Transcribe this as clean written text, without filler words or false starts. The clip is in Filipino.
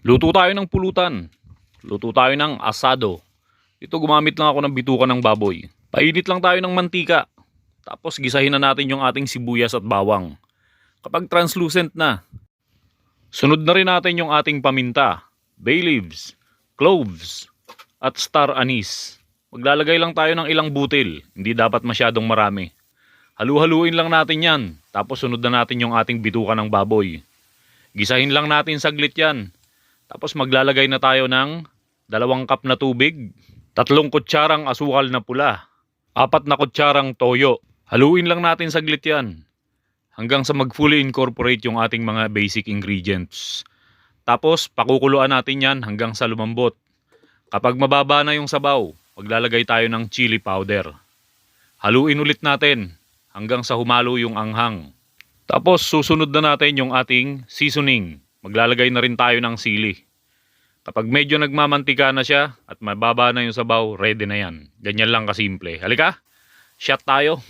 Luto tayo ng pulutan. Luto tayo ng asado. Ito gumamit lang ako ng bituka ng baboy. Painit lang tayo ng mantika. Tapos gisahin na natin yung ating sibuyas at bawang. Kapag translucent na, sunod na rin natin yung ating paminta, bay leaves, cloves, at star anise. Maglalagay lang tayo ng ilang butil. Hindi dapat masyadong marami. Halu-haluin lang natin yan. Tapos sunod na natin yung ating bituka ng baboy. Gisahin lang natin saglit yan. Tapos maglalagay na tayo ng 2 cup na tubig, 3 kutsarang asukal na pula, 4 na kutsarang toyo. Haluin lang natin saglit yan hanggang sa mag-fully incorporate yung ating mga basic ingredients. Tapos pakukuluan natin yan hanggang sa lumambot. Kapag mababa na yung sabaw, maglalagay tayo ng chili powder. Haluin ulit natin hanggang sa humalo yung anghang. Tapos susunod na natin yung ating seasoning. Maglalagay na rin tayo ng sili. Kapag medyo nagmamantika na siya at mababa na yung sabaw, ready na yan. Ganyan lang kasimple. Halika, shot tayo.